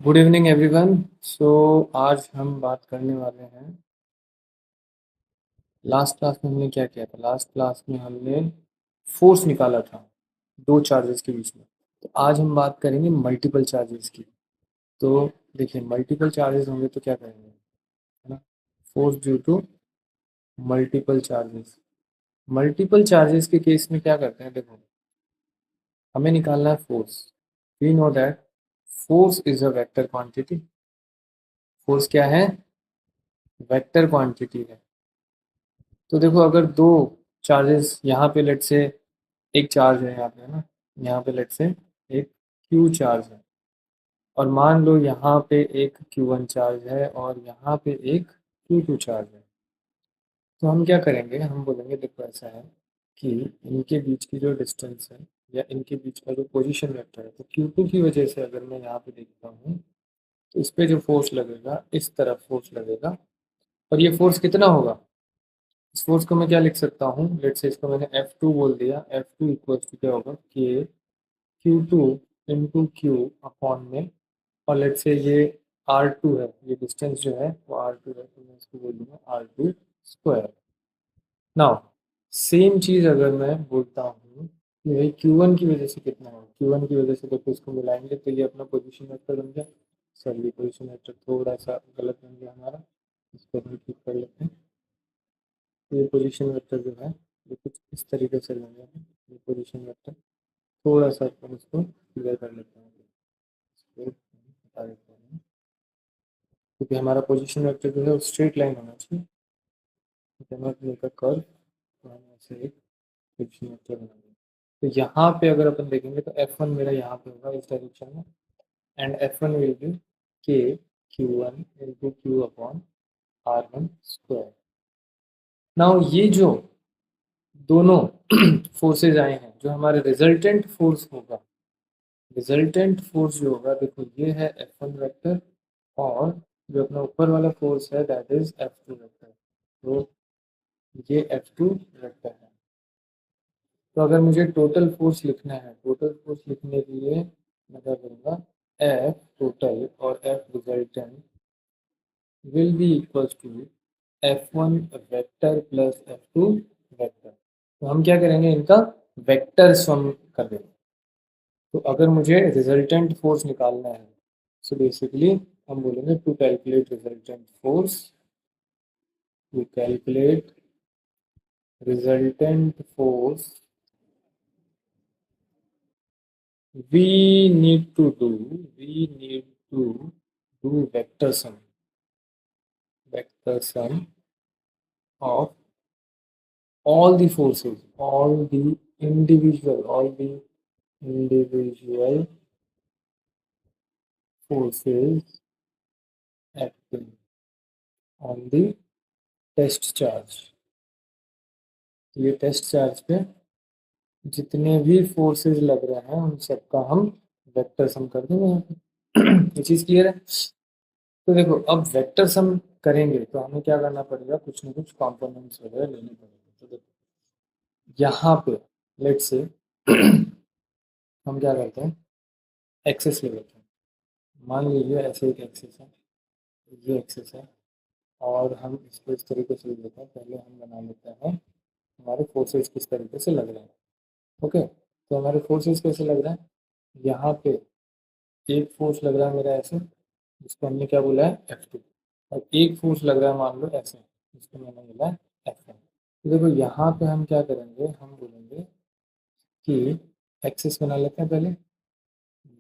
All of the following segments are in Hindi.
Good evening everyone. सो आज हम बात करने वाले हैं। लास्ट क्लास में हमने क्या किया था? लास्ट क्लास में हमने फोर्स निकाला था दो चार्जेस के बीच में। तो आज हम बात करेंगे मल्टीपल चार्जेस की। तो देखिए, मल्टीपल चार्जेस होंगे तो क्या करेंगे, है ना? Force due to multiple charges. Multiple charges के केस में क्या करते हैं, देखो, हमें निकालना है force. We know that force is a vector quantity. Force क्या है? वेक्टर क्वांटिटी है। तो देखो, अगर दो चार्जेस यहाँ पे लेट से, एक चार्ज है यहाँ पे, है ना? यहाँ पे लेट से एक क्यू चार्ज है, और मान लो यहाँ पे एक Q1 चार्ज है और यहाँ पे एक Q2 चार्ज है। तो हम क्या करेंगे, हम बोलेंगे देखो ऐसा है कि इनके बीच की जो डिस्टेंस है या इनके बीच का जो पोजीशन वेक्टर है, तो Q2 की वजह से अगर मैं यहाँ पे देखता हूँ तो इस पे जो फोर्स लगेगा, इस तरफ फोर्स लगेगा, और ये फोर्स कितना होगा? इस फोर्स को मैं क्या लिख सकता हूँ, लेट से इसको मैंने F2 बोल दिया। F2 इक्वल्स टू क्या होगा, K Q2 into Q upon में, और लेट से ये R2 है, ये डिस्टेंस जो है वो R2 है, तो मैं इसको बोल दूंगा R2 स्क्वायर। नाउ सेम चीज़ अगर मैं बोलता हूँ कि भाई Q1 की वजह से कितना है, Q1 की वजह से देखो इसको मिलाएंगे तो ये अपना पोजीशन वेक्टर बन गया। सर, ये पोजीशन वेक्टर थोड़ा सा गलत बन गया हमारा, इसको हम ठीक कर लेते हैं। तो ये पोजीशन वेक्टर जो है ये कुछ इस तरीके से बन गया है। ये पोजीशन वेक्टर थोड़ा सा अपन इसको क्लियर कर लेते हैं, इसको हटा देते हैं, क्योंकि हमारा पोजीशन वेक्टर जो है वो स्ट्रेट लाइन होना चाहिए। का कर्व, तो हम ऐसे एक पोजीशन वेक्टर बनाएंगे। तो यहाँ पे अगर अपन देखेंगे तो F1 मेरा यहाँ पे होगा इस डायरेक्शन में, and F1 will be K Q1 into Q upon R1 square. Now ये जो दोनों फोर्सेज आए हैं, जो हमारे रिजल्टेंट फोर्स होगा, रिजल्टेंट फोर्स जो होगा, देखो ये है F1 वेक्टर, और जो अपना ऊपर वाला फोर्स है दैट इज F2 वेक्टर। तो ये F2 वेक्टर है। तो अगर मुझे टोटल फोर्स लिखना है, टोटल फोर्स लिखने के लिए मैं क्या करूँगा, F टोटल और F resultant will be equals to F1 vector plus F2 vector. तो हम क्या करेंगे, इनका वेक्टर सम कर देंगे। तो अगर मुझे रिजल्टेंट फोर्स निकालना है, सो बेसिकली हम बोलेंगे to calculate resultant force, to calculate resultant force we need to do we need to do vector sum of all the individual forces acting on the test charge. ये टेस्ट चार्ज पे जितने भी फोर्सेस लग रहे हैं उन सबका हम वेक्टर सम कर देंगे यहाँ पे। ये चीज़ क्लियर है? तो देखो, अब वेक्टर सम करेंगे तो हमें क्या करना पड़ेगा, कुछ ना कुछ कंपोनेंट्स वगैरह लेने पड़ेंगे। तो देखो, यहाँ पे लेट से हम क्या करते हैं, एक्सेस ले लेते हैं। मान लीजिए ऐसे एक एक्सेस है, ये एक्सेस है, और हम इसको इस तरीके से ले लेते हैं। पहले हम बना लेते हैं हमारे फोर्सेस किस तरीके से लग रहे हैं। ओके, तो हमारे फोर्सेस कैसे लग रहे हैं, यहाँ पे एक फोर्स लग रहा है मेरा ऐसे, जिसको हमने क्या बोला है, F2, और एक फोर्स लग रहा है मान लो ऐसे, जिसको मैंने बोला है F1। तो देखो यहाँ पे हम क्या करेंगे, हम बोलेंगे कि एक्सिस बना लेते हैं पहले।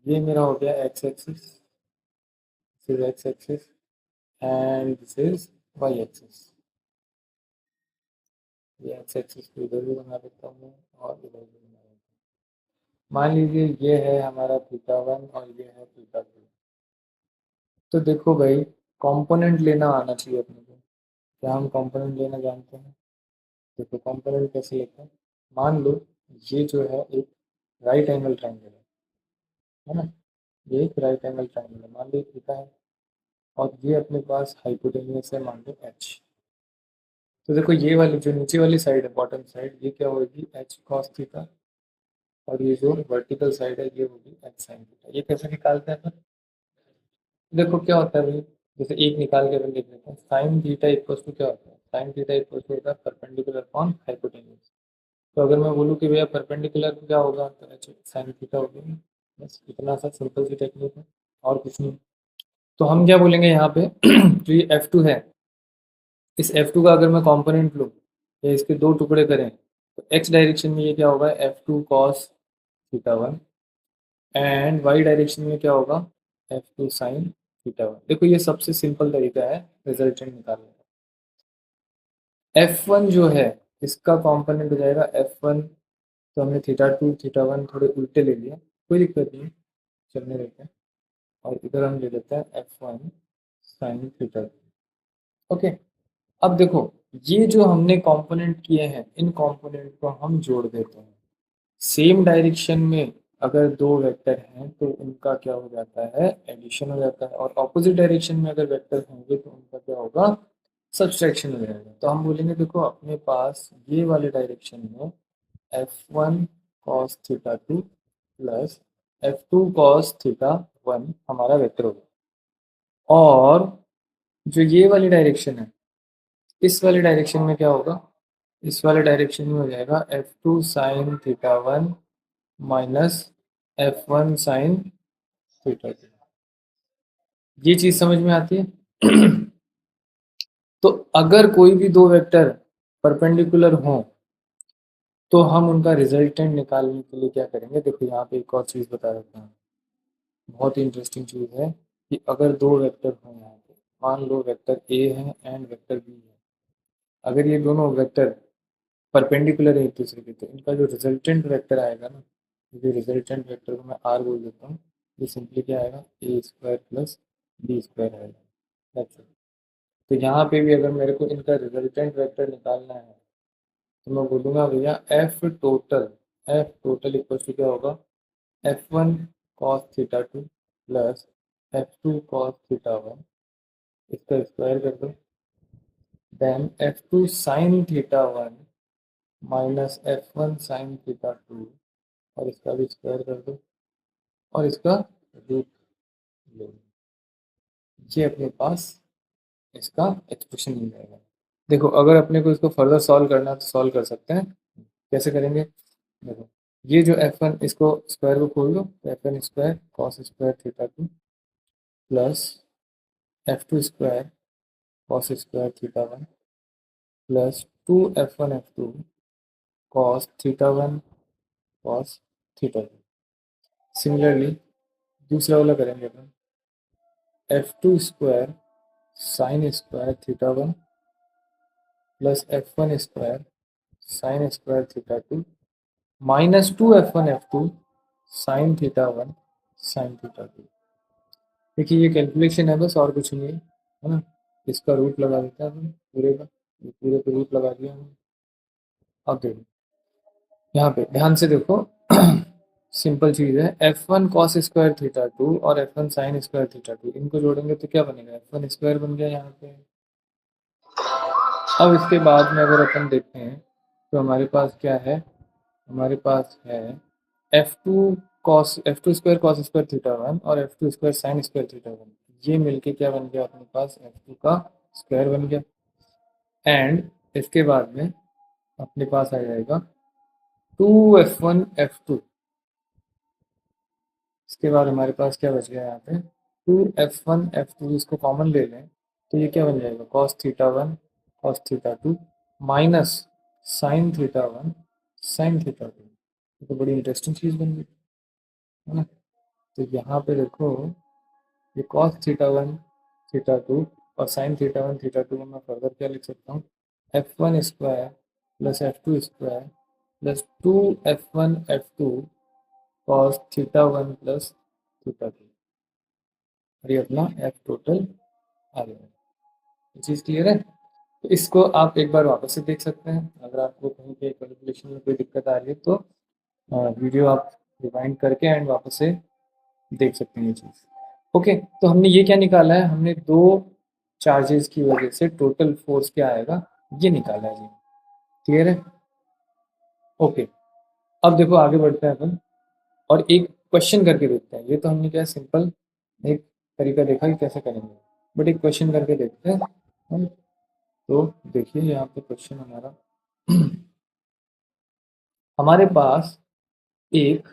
ये मेरा हो गया X axis, this is X axis, and this is Y axis. ये एक्स एक्सिस को इधर भी बना लेता हूँ और इधर भी बना लेता हूँ। मान लीजिए ये है हमारा θ1 और ये है θ2। तो देखो भाई, कंपोनेंट लेना आना चाहिए अपने को। क्या हम कंपोनेंट लेना जानते हैं? देखो, कंपोनेंट कैसे लेते हैं, मान लो ये जो है एक राइट एंगल ट्राइंगल है ना? ये एक राइट एंगल ट्राइंगल है, मान लो थीटा है, और ये अपने पास हाइपोटेन्यूस है, मान लो एच। तो देखो, ये वाली जो नीचे वाली साइड है, बॉटम साइड, ये क्या होगी, एच कॉस थीटा, और ये जो वर्टिकल साइड है ये होगी एच साइन थीटा। ये कैसे निकालते हैं अपन? देखो क्या होता है भाई, जैसे एक निकाल के अपन देख लेते हैं, साइन थीटा इक्वल्स टू क्या होता है, साइन थीटा इक्वल्स टू होता है परपेंडिकुलर अपॉन हाइपोटेन्यूज। तो अगर मैं बोलूँ कि भैया परपेंडिकुलर क्या होगा तो साइन थीटा हो गया, बस इतना सा सिंपल सी टेक्निक है और कुछ नहीं। तो हम क्या बोलेंगे यहाँ पे जो ये F2 है, इस F2 का अगर मैं कंपोनेंट लूँ या इसके दो टुकड़े करें तो x डायरेक्शन में ये क्या होगा F2 cos theta one, and y direction में क्या होगा F2 sin थीटा वन। देखो ये सबसे सिंपल तरीका है रिजल्टेंट निकालने का। F1 जो है इसका कंपोनेंट हो जाएगा F1, तो हमने थीटा टू थीटा वन थोड़े उल्टे ले लिया, कोई दिक्कत नहीं, चलने देते हैं। और इधर हम ले लेते हैं F1 sin थीटा। ओके, अब देखो ये जो हमने कंपोनेंट किए हैं इन कंपोनेंट को हम जोड़ देते हैं। सेम डायरेक्शन में अगर दो वेक्टर हैं तो उनका क्या हो जाता है, एडिशन हो जाता है, और ऑपोजिट डायरेक्शन में अगर वेक्टर होंगे तो उनका क्या होगा, सब्सट्रैक्शन हो जाएगा। तो हम बोलेंगे देखो अपने पास ये वाले डायरेक्शन में F1 cos theta two plus F2 cos theta one हमारा वेक्टर होगा, और जो ये वाली डायरेक्शन है इस वाले डायरेक्शन में क्या होगा, इस वाले डायरेक्शन में हो जाएगा F2 sign theta one minus F1 sine theta two. ये चीज समझ में आती है? तो अगर कोई भी दो वेक्टर परपेंडिकुलर हों तो हम उनका रिजल्टेंट निकालने के लिए क्या करेंगे, देखो यहाँ पे एक और चीज बता देता हूँ, बहुत ही इंटरेस्टिंग चीज है कि अगर दो वेक्टर हों यहाँ पे, मान लो वेक्टर ए है एंड वेक्टर बी है, अगर ये दोनों वेक्टर परपेंडिकुलर है एक दूसरे के तो इनका जो रिजल्टेंट वेक्टर आएगा ना, जो रिजल्टेंट वेक्टर को मैं आर बोल देता हूँ, ये सिंपली क्या आएगा, ए स्क्वायर प्लस बी स्क्वायर आएगा। That's it। तो यहाँ पे भी अगर मेरे को इनका रिजल्टेंट वेक्टर निकालना है तो मैं बोलूँगा भैया एफ टोटल इक्वल टू क्या होगा, F1 cos theta two plus F2 cos theta one, इसका स्क्वायर कर दो, then F2 sin theta one minus F1 sin theta two, और इसका भी स्क्वायर कर दो, और इसका रूट लो। ये अपने पास इसका एक्सप्रेशन मिल जाएगा। देखो अगर अपने को इसको फर्दर सॉल्व करना है तो सॉल्व कर सकते हैं। कैसे करेंगे, देखो ये जो F1 इसको स्क्वायर को खोल दो, तो F1 square cos square theta two plus F2 square cos square theta one plus two F1 F2 cos theta one cos theta two. Similarly दूसरा वाला करेंगे अपन, F2 square sine square theta one plus F1 square sine square theta two minus two F1 F2 sign theta one sine theta two. देखिए ये कैलकुलेशन है बस, और कुछ नहीं है ना। इसका रूट लगा देते हैं अपन पूरे का, ये पूरे पे रूट लगा दिया हमने। अब देखो यहाँ पे ध्यान से देखो सिंपल चीज है, F1 cos square theta two और F1 sine square theta two, इनको जोड़ेंगे तो क्या बनेगा, F1 स्क्वायर बन गया यहाँ पे। अब इसके बाद में अगर अपन देखते हैं तो हमारे पास क्या है, हमारे पास है F2 square cos square theta one और F2 square sine square theta one, ये मिलके क्या बन गया अपने पास, F2 का स्क्वायर बन गया। एंड इसके बाद में अपने पास आ जाएगा 2F1 F2, इसके बाद हमारे पास क्या बच गया यहाँ पे, 2F1 F2, इसको कॉमन ले लें तो ये क्या बन जाएगा, cos theta one cos theta two minus sign theta one sine theta two. ये तो बड़ी इंटरेस्टिंग चीज़ बन गई है ना। तो यहाँ पे देखो ये cos theta one theta two और sine theta one theta two को मैं फर्दर क्या लिख सकता हूँ, F1 square plus F2 square plus 2F1 F2 cos theta one plus theta two, और ये अपना F टोटल आ गया। ये चीज़ क्लियर है? तो इसको आप एक बार वापस से देख सकते हैं, अगर आपको कहीं पे कैलकुलेशन में कोई दिक्कत आ रही है तो वीडियो आप रिवाइंड करके एंड वापस से देख सकते हैं ये चीज़। ओके, तो हमने ये क्या निकाला है, हमने दो चार्जेस की वजह से टोटल फोर्स क्या आएगा ये निकाला है जी। क्लियर है? ओके, अब देखो आगे बढ़ते हैं अपन और एक क्वेश्चन करके देखते हैं। ये तो हमने क्या सिंपल एक तरीका देखा कि कैसे करेंगे, बट एक क्वेश्चन करके देखते हैं हम। तो देखिए यहाँ पे क्वेश्चन हमारा हमारे पास एक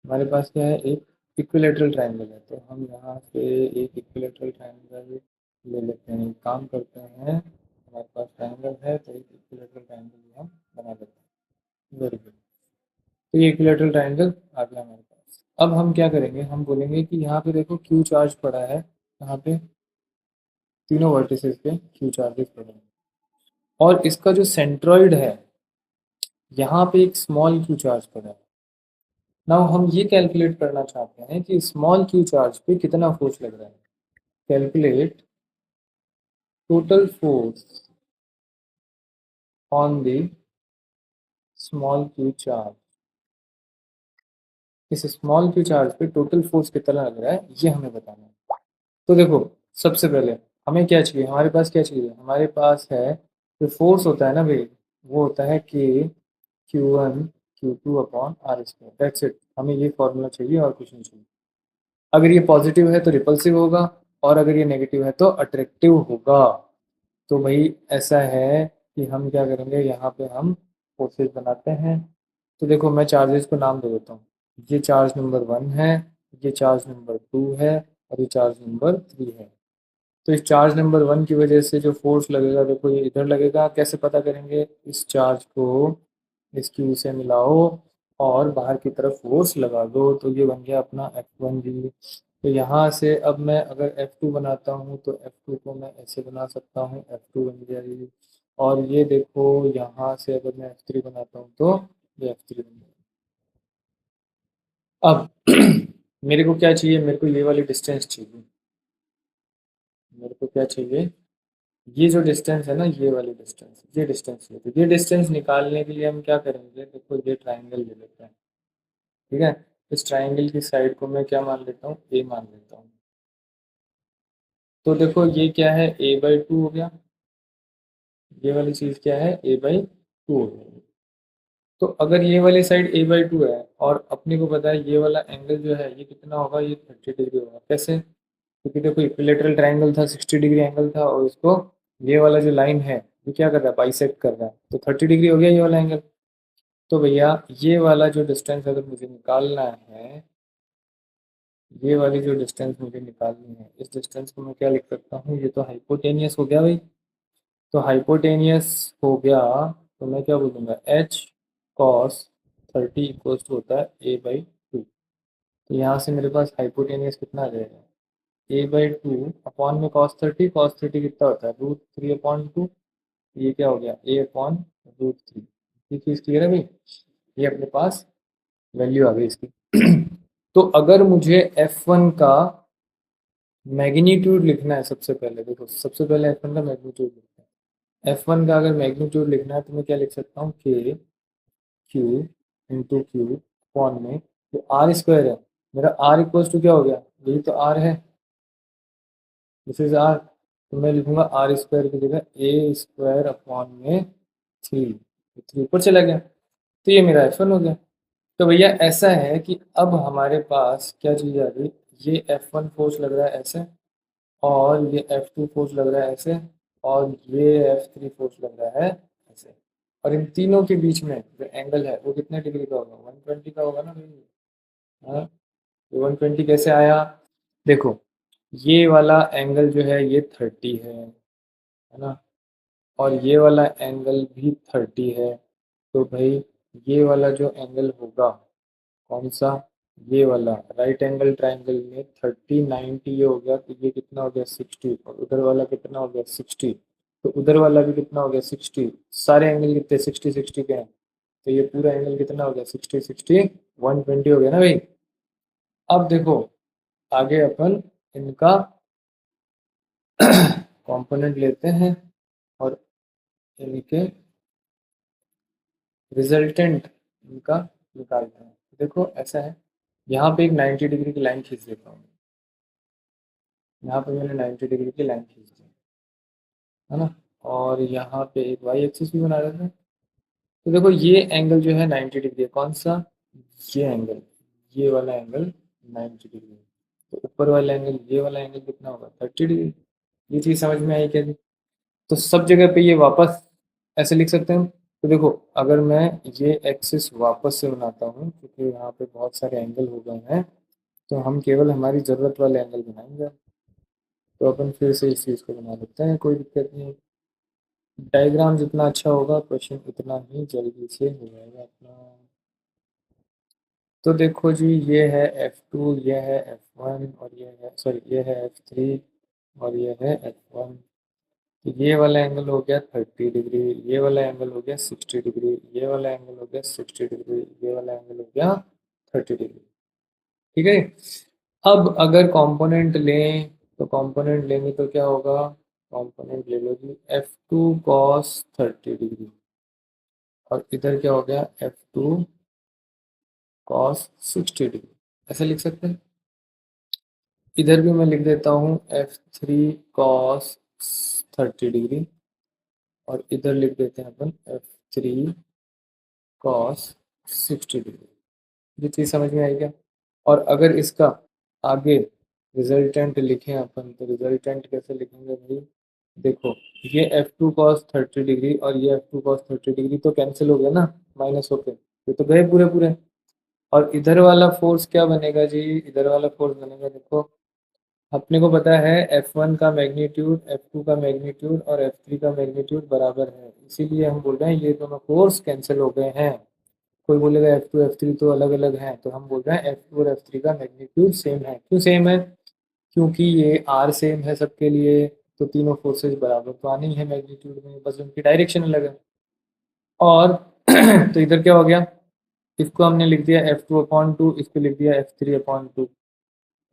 हमारे पास क्या है, एक इक्विलेटरल ट्रायंगल है। तो हम यहाँ से एक इक्विलेटरल ट्रायंगल ले लेते हैं, एक काम करते हैं, हमारे पास ट्रायंगल है तो एक इक्विलेटरल ट्रायंगल हम बना लेते हैं। Very good. तो ये इक्विलेटरल ट्रायंगल आ गया हमारे पास। अब हम क्या करेंगे, हम बोलेंगे कि यहाँ पे देखो क्यू चार्ज पड़ा है, यहाँ पे तीनों वर्टिसेस पे क्यू चार्जेस पड़े हैं, और इसका जो सेंट्रॉइड है यहाँ पे एक स्मॉल क्यू चार्ज पड़ा है। नाउ हम ये कैलकुलेट करना चाहते हैं कि स्मॉल क्यू चार्ज पे कितना फोर्स लग रहा है। Calculate total force on the small Q charge. इस स्मॉल क्यू चार्ज पे टोटल फोर्स कितना लग रहा है ये हमें बताना है। तो देखो, सबसे पहले हमें क्या चाहिए, हमारे पास क्या चाहिए, हमारे पास है जो फोर्स होता है ना भाई, वो होता है के Q1 Q2 upon R square, that's it. हमें ये फॉर्मूला चाहिए और कुछ नहीं चाहिए। अगर ये पॉजिटिव है तो रिपल्सिव होगा, और अगर ये नेगेटिव है तो अट्रैक्टिव होगा। तो भाई ऐसा है कि हम क्या करेंगे, यहाँ पे हम फोर्सेस बनाते हैं। तो देखो मैं चार्जेस को नाम दे देता हूँ। ये चार्ज नंबर 1 है, ये चार्ज नंबर 2 है, और ये चार्ज नंबर 3 है। तो इस चार्ज नंबर 1 की वजह से जो फोर्स लगेगा, देखो ये इधर लगेगा। कैसे पता करेंगे, इस चार्ज को इस क्यू से मिलाओ और बाहर की तरफ फोर्स लगा दो, तो ये बन गया अपना F1 भी। तो यहाँ से अब मैं अगर F2 बनाता हूँ तो F2 को मैं ऐसे बना सकता हूँ, F2 बन गया ये। और ये देखो यहाँ से अगर मैं F3 बनाता हूँ तो ये F3 बन गया। अब मेरे को क्या चाहिए, मेरे को ये वाली डिस्टेंस चाहिए। मेरे को क्या चाहिए, ये जो डिस्टेंस है ना, ये वाली डिस्टेंस, ये डिस्टेंस चाहिए। तो ये डिस्टेंस निकालने के लिए हम क्या करेंगे, देखो ये ट्राइंगल ले लेते हैं। ठीक है, इस ट्राइंगल की साइड को मैं क्या मान लेता हूँ, ए मान लेता हूँ। तो देखो ये क्या है, a/2 हो गया। ये वाली चीज़ क्या है, a/2 हो गया। तो अगर ये वाली साइड a/2 है, और अपने को पता है ये वाला एंगल जो है ये कितना होगा, ये 30 डिग्री होगा। कैसे, क्योंकि देखो इक्विलेटरल ट्रायंगल था, 60 डिग्री एंगल था, और इसको ये वाला जो लाइन है ये क्या कर रहा है, बाइसेक्ट कर रहा है। तो 30 डिग्री हो गया ये वाला एंगल। तो भैया ये वाला जो डिस्टेंस अगर मुझे निकालना है, ये वाली जो डिस्टेंस मुझे निकालनी है, इस डिस्टेंस को मैं क्या लिख सकता हूँ, ये तो हाइपोटेनियस हो गया भाई। तो हाइपोटेनियस हो गया, तो मैं क्या बोलूँगा, एच कॉस 30 इक्वल्स टू होता है a/2। तो यहाँ से मेरे पास हाइपोटेनियस कितना आ जाएगा, a/2 अपॉन में कॉस 30 कितना होता है, √3/2। ये क्या हो गया, a/√3। ये चीज़ क्लियर है भाई, ये अपने पास वैल्यू आ गई इसकी। तो अगर मुझे F1 का मैग्नीट्यूड लिखना है, सबसे पहले देखो, सबसे पहले F1 का मैग्नीट्यूड लिखना है। F1 का अगर मैग्नीट्यूड लिखना है तो मैं क्या लिख सकता हूँ, के Q अपॉन में जो आर स्क्वायर है, मेरा आर इक्वल्स टू क्या हो गया, यही तो आर है, दिस इज आर। तो मैं लिखूंगा आर स्क्वायर की जगह a² अपॉन में 3। 3 ऊपर चला गया, तो ये मेरा F1 हो गया। तो भैया ऐसा है कि अब हमारे पास क्या चीज़ आ गई, ये F1 फोर्स लग रहा है ऐसे, और ये F2 फोर्स लग रहा है ऐसे, और ये F3 फोर्स लग रहा है ऐसे। और इन तीनों के बीच में जो एंगल है वो कितने डिग्री का होगा, 120 का होगा ना भाई। हाँ, 120 कैसे आया, देखो ये वाला एंगल जो है ये 30 है ना, और ये वाला एंगल भी 30 है। तो भाई ये वाला जो एंगल होगा, कौन सा, ये वाला राइट एंगल ट्राइंगल में 30 90 ये हो गया, तो ये कितना हो गया 60, और उधर वाला कितना हो गया 60, तो उधर वाला भी कितना हो गया 60। सारे एंगल कितने 60 60 के हैं, तो ये पूरा एंगल कितना हो गया 60 60, 120 हो गया ना भाई। अब देखो आगे अपन इनका कंपोनेंट लेते हैं और इनके रिजल्टेंट इनका निकालते हैं। देखो ऐसा है, यहाँ पे एक 90 डिग्री की लाइन खींच देता हूँ। यहाँ पे मैंने 90 डिग्री की लाइन खींच दी है ना, और यहाँ पे एक वाई एक्सिस भी बना देते हैं। तो देखो ये एंगल जो है 90 डिग्री है, कौन सा, ये एंगल, ये वाला एंगल 90 डिग्री। तो ऊपर वाला एंगल, ये वाला एंगल कितना होगा? 30 डिग्री। ये चीज समझ में आई क्या जी? तो सब जगह पे ये वापस ऐसे लिख सकते हैं। तो देखो, अगर मैं ये एक्सिस वापस से बनाता हूँ, क्योंकि यहाँ पे बहुत सारे एंगल हो गए हैं, तो हम केवल हमारी ज़रूरत वाले एंगल बनाएंगे। तो अपन फिर से इस चीज़ को बना लेते हैं, कोई दिक्कत नहीं। डायग्राम जितना अच्छा होगा, क्वेश्चन उतना ही जल्दी से हो जाएगा अपना। तो देखो जी, ये है F2, ये है F1, और ये है, सॉरी, ये है F3, और ये है F1। तो ये वाला एंगल हो गया 30 डिग्री, ये वाला एंगल हो गया 60 डिग्री, ये वाला एंगल हो गया 60 डिग्री, ये वाला एंगल हो गया 30 डिग्री। ठीक है। अब अगर कंपोनेंट लें, तो कंपोनेंट लेंगे तो क्या होगा? कंपोनेंट ले लो जी, F2 cos 30 डिग्री, और इधर क्या हो गया? F2 cos 60 degree. ऐसे लिख सकते हैं। इधर भी मैं लिख देता हूँ F3 cos 30 डिग्री, और इधर लिख देते हैं अपन F3 cos 60 डिग्री। ये चीज़ समझ में आई क्या? और अगर इसका आगे रिजल्टेंट लिखें अपन, तो रिजल्टेंट कैसे लिखेंगे भाई? देखो, ये F2 cos 30 डिग्री और ये F2 cos 30 डिग्री तो कैंसिल हो गया ना, माइनस होके, ये तो गए पूरे पूरे। और इधर वाला फोर्स क्या बनेगा जी? इधर वाला फोर्स बनेगा, देखो, अपने को पता है F1 का मैग्नीट्यूड, F2 का मैग्नीट्यूड और F3 का मैग्नीट्यूड बराबर है, इसीलिए हम बोल रहे हैं ये दोनों फोर्स कैंसिल हो गए हैं। कोई बोलेगा F2 F3 तो अलग अलग हैं, तो हम बोल रहे हैं F2 और F3 का मैग्नीट्यूड सेम है। क्यों सेम है? क्योंकि ये R सेम है सबके लिए, तो तीनों फोर्सेस बराबर तो आनी ही है मैग्नीट्यूड में, बस उनकी डायरेक्शन अलग है। और तो इधर क्या हो गया? इसको हमने लिख दिया F2/2, इसको लिख दिया F3/2,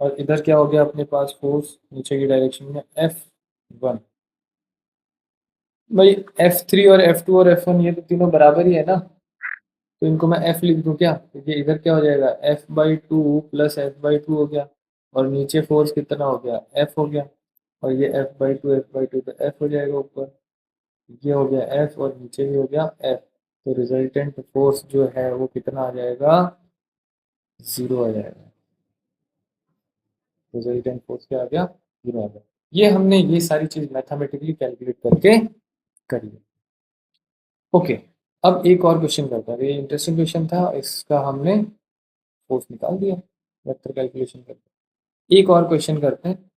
और इधर क्या हो गया अपने पास? फोर्स नीचे की डायरेक्शन में F1। भाई F3 और F2 और F1 ये तो तीनों बराबर ही है ना, तो इनको मैं F लिख दूं क्या? क्योंकि इधर क्या हो जाएगा? F/2 प्लस F/2 हो गया, और नीचे फोर्स कितना हो गया? F हो गया, और ये F/2 तो F हो जाएगा ऊपर, ये हो गया F, और नीचे भी हो गया F। तो रिजल्टेंट फोर्स जो है वो कितना आ जाएगा? 0 आ जाएगा। रिजल्टेंट फोर्स क्या आ गया? 0 आ गया। ये हमने ये सारी चीज मैथमेटिकली कैलकुलेट करके करी। ओके, अब एक और क्वेश्चन करते हैं। ये इंटरेस्टिंग क्वेश्चन था, इसका हमने फोर्स निकाल दिया वेक्टर कैलकुलेशन करके। एक और क्वेश्चन करते हैं।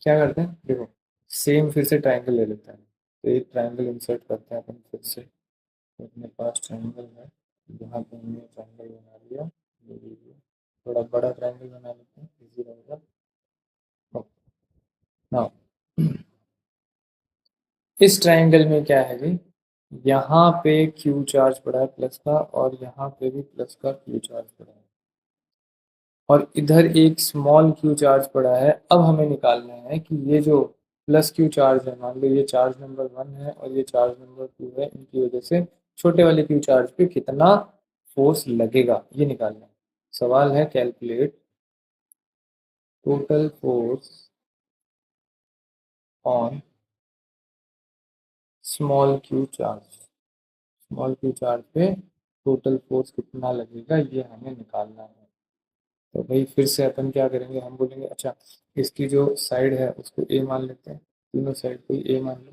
क्या करते हैं? देखो, सेम फिर से ट्राइंगल ले लेते हैं। तो एक ट्राइंगल इंसर्ट करते हैं अपन फिर से। तो अपने पास ट्राइंगल है, यहाँ पे हमने ट्राइंगल बना लिया। ये लीजिए, थोड़ा बड़ा ट्राइंगल बना लेते हैं, इजी रहेगा। नाउ इस ट्राइंगल में क्या है जी? यहाँ पे क्यू चार्ज पड़ा है प्लस का, और यहाँ पे भी प्लस का क्यू चार्ज पड़ा है, और इधर एक स्मॉल क्यू चार्ज पड़ा है। अब हमें निकालना है कि ये जो प्लस क्यू चार्ज है, मान लो ये चार्ज नंबर 1 है और ये चार्ज नंबर 2 है, इनकी वजह से छोटे वाले क्यू चार्ज पे कितना फोर्स लगेगा, ये निकालना है। सवाल है calculate total force on small Q charge. Small Q charge पे टोटल फोर्स कितना लगेगा, ये हमें निकालना है। तो भाई फिर से अपन क्या करेंगे? हम बोलेंगे अच्छा, इसकी जो साइड है उसको ए मान लेते हैं, तीनों साइड को ए मान लो,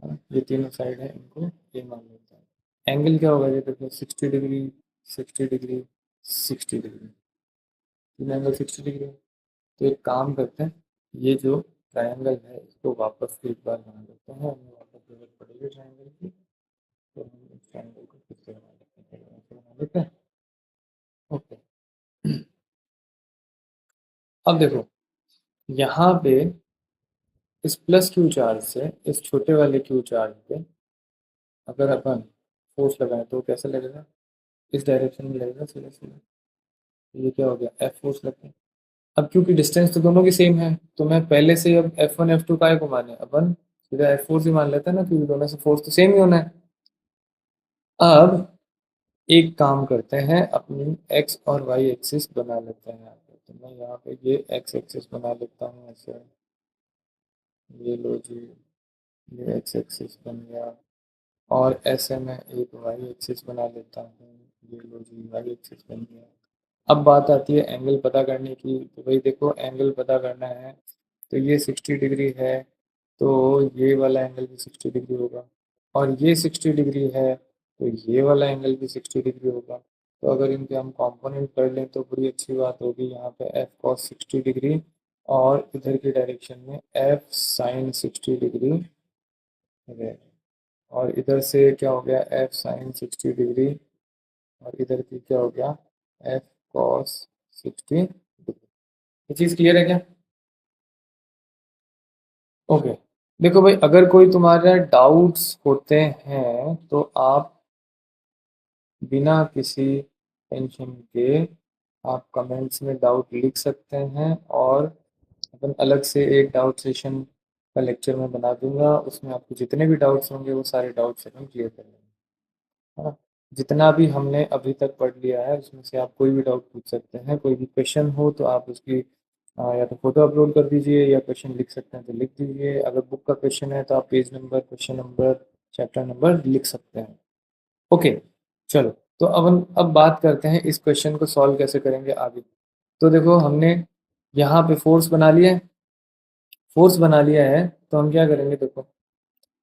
है ना? ये तीनों साइड है, इनको ए मान लेते हैं। एंगल क्या होगा ये देखो, 60 डिग्री, 60 डिग्री, 60 डिग्री, तीन एंगल 60 डिग्री। तो एक काम करते हैं, ये जो ट्रायंगल है इसको वापस से एक बार बना लेते हैं, हमें वापस जरूरत पड़ेगी ट्रायंगल की। तो हम इस ट्रायंगल को फिर से बना लेते हैं, पहले ऐसे बना लेते हैं। ओके, अब देखो, यहाँ पे इस प्लस क्यू चार्ज से इस छोटे वाले क्यू चार्ज पे अगर अपन फोर्स लगाएं तो कैसे लगेगा? इस डायरेक्शन में लगेगा सीधा सीधा। ये क्या हो गया? एफ फोर्स लगता है। अब क्योंकि डिस्टेंस तो दोनों की सेम है, तो मैं पहले से अब F1 F2 काय को माने, अपन सीधा F फोर्स ही मान लेते हैं ना, क्योंकि दोनों से फोर्स तो सेम ही होना है। अब एक काम करते हैं, अपनी एक्स और वाई एक्सिस बना लेते हैं यहाँ पे। तो मैं यहाँ पे ये एक्स एक्सिस बना लेता हूँ ऐसे, ये लो जी, ये एक्स एक्सिस बन गया। और ऐसे मैं एक वाई एक्सिस बना लेता हूँ, ये लो जी, वाई एक्सिस बन गया। अब बात आती है एंगल पता करने की। तो भाई देखो, एंगल पता करना है तो ये 60 डिग्री है, तो ये वाला एंगल भी 60 डिग्री होगा। और ये 60 डिग्री है, तो ये वाला एंगल भी 60 डिग्री होगा। तो अगर इनके हम कॉम्पोनेंट कर लें तो बड़ी अच्छी बात होगी। यहाँ पे एफ कॉस 60 डिग्री, और इधर की डायरेक्शन में एफ साइन 60 डिग्री है। और इधर से क्या हो गया, एफ साइन 60 डिग्री, और इधर की क्या हो गया, एफ कॉस 60 डिग्री। ये चीज़ क्लियर है क्या? ओके। देखो भाई, अगर कोई तुम्हारे डाउट्स होते हैं तो आप बिना किसी टेंशन के आप कमेंट्स में डाउट लिख सकते हैं, और अपन अलग से एक डाउट सेशन का लेक्चर में बना दूंगा। उसमें आपको जितने भी डाउट्स होंगे वो सारे डाउट्स अपन क्लियर कर लेंगे, है ना। जितना भी हमने अभी तक पढ़ लिया है उसमें से आप कोई भी डाउट पूछ सकते हैं। कोई भी क्वेश्चन हो तो आप उसकी या तो फोटो अपलोड कर दीजिए, या क्वेश्चन लिख सकते हैं तो लिख दीजिए। अगर बुक का क्वेश्चन है तो आप page number, question number, chapter number लिख सकते हैं। ओके, चलो। तो अब बात करते हैं इस क्वेश्चन को सॉल्व कैसे करेंगे आगे। तो देखो, हमने यहाँ पे फोर्स बना लिया है। फोर्स बना लिया है तो हम क्या करेंगे, देखो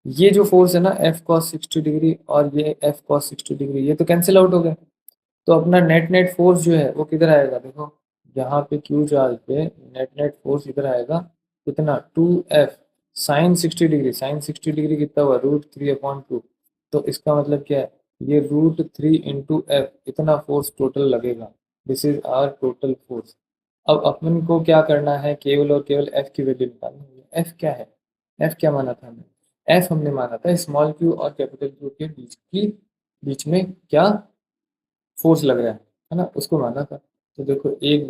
ये जो फोर्स है ना, एफ कॉस 60 डिग्री और ये एफ कॉस 60 डिग्री, ये तो कैंसिल आउट हो गया। तो अपना नेट नेट फोर्स जो है वो किधर आएगा, देखो यहाँ पे क्यू चार्ज पे नेट नेट फोर्स इधर आएगा। कितना, 2F sign 60 degree. Sign 60 degree कितना हुआ, √3/2। तो इसका मतलब क्या है, ये √3 × F इतना फोर्स टोटल लगेगा। This is our total force. अब अपन को क्या करना है, केवल और केवल F की वैल्यू निकालनी है। F क्या है, F क्या माना था हमने, F हमने माना था स्मॉल क्यू और कैपिटल क्यू के बीच में क्या फोर्स लग रहा है ना, उसको माना था। तो देखो, एक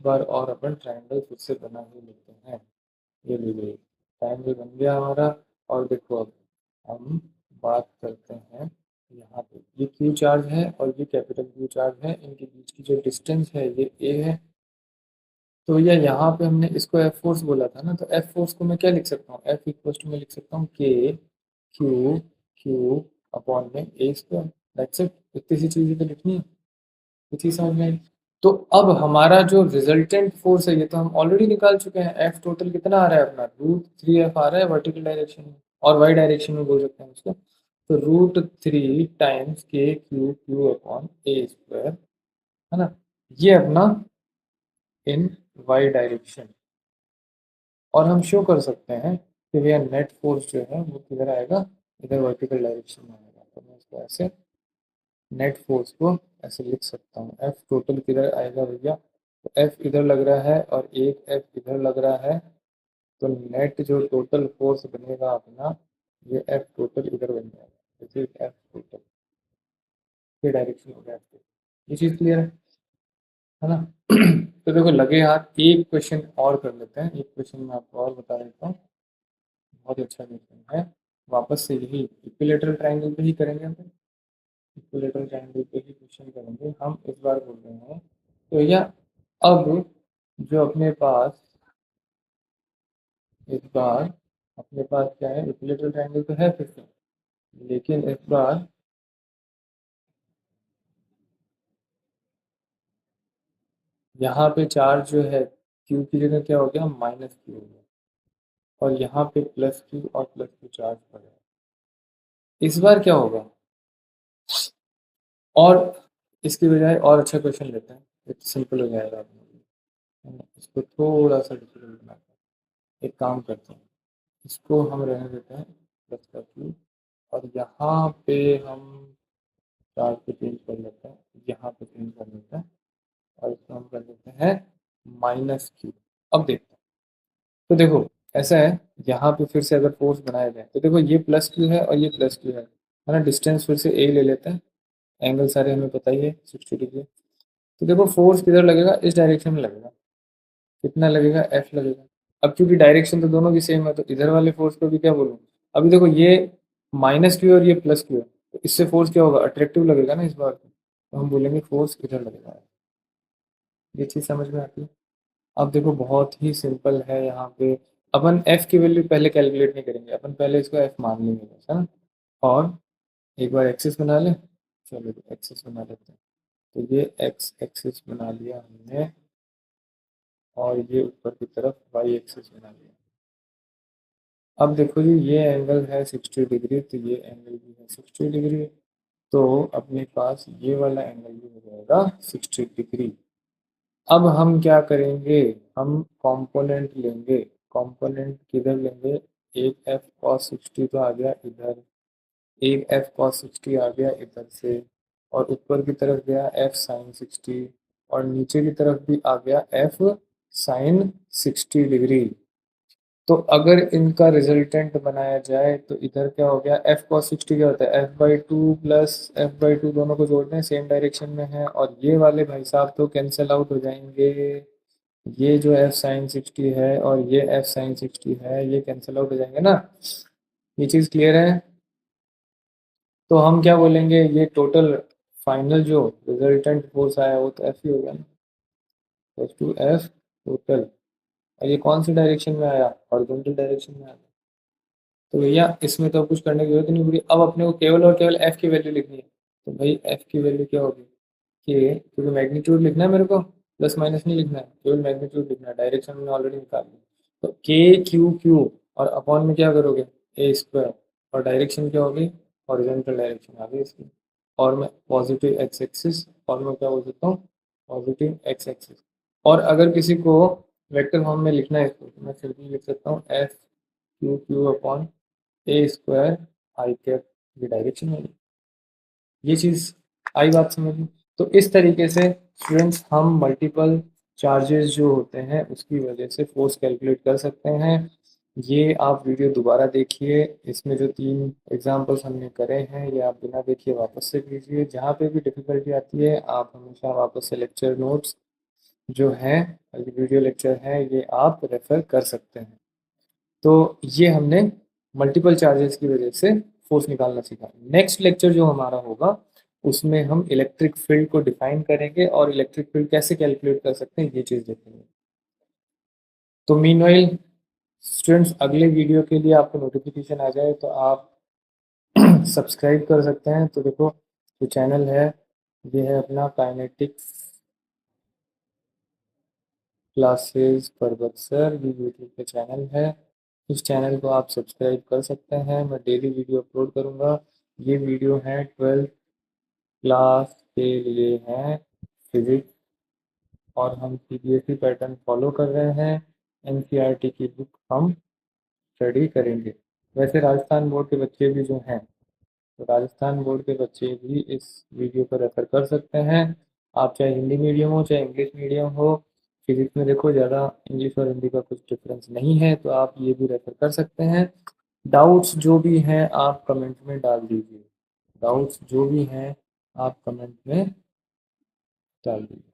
बार और अपन ट्रायंगल फिर से बना ही लेते हैं। ये लीजिए, ट्रायंगल बन गया हमारा। और देखो, अब हम बात करते हैं, यहाँ पे ये क्यू चार्ज है और ये कैपिटल क्यू चार्ज है, इनके बीच की जो डिस्टेंस है ये ए है। तो भैया यहाँ पे हमने इसको एफ फोर्स बोला था ना, तो एफ फोर्स को मैं क्या लिख सकता हूँ, एफ इक्वल टू मैं लिख सकता हूँ के क्यू क्यू अपॉन में ए स्क्वायर। That's it. इतनी सी चीज़ें तो लिखनी है, इसी समझ में आई। तो अब हमारा जो रिजल्टेंट फोर्स है ये तो हम ऑलरेडी निकाल चुके हैं। एफ टोटल कितना आ रहा है अपना, √3F आ रहा है वर्टिकल डायरेक्शन में, और वाई डायरेक्शन में बोल सकते हैं उसको। तो √3 टाइम्स के क्यू क्यू अपॉन ए स्क्वायर, है ना। ये अपना इन वाई डायरेक्शन। और हम शो कर सकते हैं कि भैया नेट फोर्स जो है वो किधर आएगा, इधर वर्टिकल डायरेक्शन में आएगा। तो मैं इसको ऐसे नेट फोर्स को ऐसे लिख सकता हूँ। एफ टोटल किधर आएगा भैया, तो एफ इधर लग रहा है और एक एफ इधर लग रहा है। तो नेट जो टोटल फोर्स बनेगा अपना, ये एफ टोटल इधर बन जाएगा। दिस इज एफ टोटल, ये डायरेक्शन हो गया। ये चीज़ क्लियर है ना। तो देखो, लगे हाथ एक क्वेश्चन और कर लेते हैं। एक क्वेश्चन मैं आपको और बता देता हूँ, बहुत अच्छा क्वेश्चन है। वापस से यही इक्विलेटरल ट्रायंगल पे ही करेंगे हम। इक्विलेटरल ट्रायंगल पे ही क्वेश्चन करेंगे हम, इस बार बोल रहे हैं। तो या अब जो अपने पास, इस बार अपने पास क्या है, इक्विलेटरल ट्रायंगल तो है फिर से, लेकिन इस बार यहाँ पे चार्ज जो है क्यू की जगह क्या हो गया, -Q हो गया। और यहाँ पे +Q और +Q चार्ज पड़ेगा। इस बार क्या होगा, और इसकी बजाय और अच्छा क्वेश्चन लेते हैं, ये तो सिंपल हो जाएगा अपने लिए, है ना। इसको थोड़ा सा डिफिकल्ट बनाते हैं। एक काम करते हैं, इसको हम रहने देते हैं +Q, और यहाँ पे हम चार्ज को चेंज कर लेते हैं, यहाँ पे चेंज कर लेते हैं, और इसको हम कर देते हैं -Q। अब देखते हैं। तो देखो, ऐसा है, यहाँ पे फिर से अगर फोर्स बनाया जाए तो देखो, ये +Q है और ये +Q है ना। डिस्टेंस फिर से ए ले लेते हैं, एंगल सारे हमें पता ही है 60 डिग्री। तो देखो, फोर्स किधर लगेगा, इस डायरेक्शन में लगेगा। कितना लगेगा, एफ लगेगा। अब क्योंकि डायरेक्शन तो दोनों की सेम है, तो इधर वाले फोर्स को भी क्या बोलूँ। अभी देखो, ये -Q और ये +Q है, तो इससे फोर्स क्या होगा, अट्रैक्टिव लगेगा ना इस बार। तो हम बोलेंगे फोर्स इधर लगेगा। ये चीज़ समझ में आती है। अब देखो, बहुत ही सिंपल है यहाँ पे। अपन एफ की वैल्यू पहले कैलकुलेट नहीं करेंगे, अपन पहले इसको एफ मान लेंगे बस, है ना। और एक बार एक्सेस बना लें, चलो एक्सेस बना लेते हैं। तो ये एक्स एक्सिस बना लिया हमने और ये ऊपर की तरफ वाई एक्सिस बना लिया। अब देखो जी, ये एंगल है 60 डिग्री, तो ये एंगल भी है 60 डिग्री, तो अपने पास ये वाला एंगल भी हो जाएगा 60 डिग्री। अब हम क्या करेंगे, हम कंपोनेंट लेंगे। कंपोनेंट किधर लेंगे, एक एफ कॉस 60 तो आ गया इधर, एक एफ कॉस 60 आ गया इधर से, और ऊपर की तरफ गया एफ साइन 60, और नीचे की तरफ भी आ गया एफ साइन 60 डिग्री। तो अगर इनका रिजल्टेंट बनाया जाए तो इधर क्या हो गया, एफ कॉस 60 क्या होता है, F by two plus F by two, दोनों को जोड़ते हैं, सेम डायरेक्शन में है, और ये वाले भाई साहब तो कैंसिल आउट हो जाएंगे। ये जो एफ साइन 60 है और ये एफ साइन 60 है, ये कैंसिल आउट हो जाएंगे ना। ये चीज़ क्लियर है। तो हम क्या बोलेंगे, ये टोटल फाइनल जो रिजल्टेंट फोर्स आया वो तो एफ ही होगा ना, टू एफ टोटल। और ये कौन सी डायरेक्शन में आया, हॉरिजॉन्टल डायरेक्शन में आया। तो भैया इसमें तो कुछ करने की जरूरत नहीं पड़ी, अब अपने को केवल और केवल एफ की वैल्यू लिखनी है। तो भाई एफ की वैल्यू क्या होगी, कि क्योंकि मैग्नीट्यूड लिखना है मेरे को, प्लस माइनस नहीं लिखना है, केवल मैग्नीट्यूड लिखना है, डायरेक्शन में ऑलरेडी निकाल ली। तो के क्यू क्यू और अपॉन में क्या करोगे, ए स्क्वायर, और डायरेक्शन क्या होगी, हॉरिजॉन्टल डायरेक्शन आ गई इसकी। और मैं पॉजिटिव एक्स एक्सिस, और मैं क्या बोल सकता हूँ, पॉजिटिव एक्स एक्सिस। और अगर किसी को वेक्टर फॉर्म में लिखना है इसको, तो मैं सिंपली लिख सकता हूँ एफ क्यू क्यू अपॉन ए स्क्वायर आई कैप, ये डायरेक्शन होगी। ये चीज़ आई बात समझ में। तो इस तरीके से स्टूडेंट्स हम मल्टीपल चार्जेस जो होते हैं उसकी वजह से फोर्स कैलकुलेट कर सकते हैं। ये आप वीडियो दोबारा देखिए, इसमें जो 3 एग्जांपल्स हमने करे हैं ये आप बिना देखिए वापस से कीजिए। जहाँ पे भी डिफ़िकल्टी आती है आप हमेशा वापस से लेक्चर नोट्स जो हैं, वीडियो लेक्चर हैं, ये आप रेफ़र कर सकते हैं। तो ये हमने मल्टीपल चार्जेस की वजह से फोर्स निकालना सीखा। नेक्स्ट लेक्चर जो हमारा होगा उसमें हम इलेक्ट्रिक फील्ड को डिफाइन करेंगे और इलेक्ट्रिक फील्ड कैसे कैलकुलेट कर सकते हैं ये चीज़ देखेंगे। तो मीनवाइल स्टूडेंट्स, अगले वीडियो के लिए आपको नोटिफिकेशन आ जाए तो आप सब्सक्राइब कर सकते हैं। तो देखो जो चैनल है ये है अपना काइनेटिक्स क्लासेस पर्वत सर, ये यूट्यूब पे चैनल है। इस चैनल को आप सब्सक्राइब कर सकते हैं, मैं डेली वीडियो अपलोड करूँगा। ये वीडियो है 12th क्लास के लिए हैं, फिजिक्स, और हम सीबीएसई पैटर्न फॉलो कर रहे हैं। एनसीईआरटी की बुक हम स्टडी करेंगे। वैसे राजस्थान बोर्ड के बच्चे भी जो हैं, तो राजस्थान बोर्ड के बच्चे भी इस वीडियो को रेफर कर सकते हैं। आप चाहे हिंदी मीडियम हो चाहे इंग्लिश मीडियम हो, फिजिक्स में देखो ज़्यादा इंग्लिश और हिंदी का कुछ डिफरेंस नहीं है, तो आप ये भी रेफर कर सकते हैं। डाउट्स जो भी हैं आप कमेंट में डाल दीजिए, डाउट्स जो भी हैं आप कमेंट में डाल दीजिए।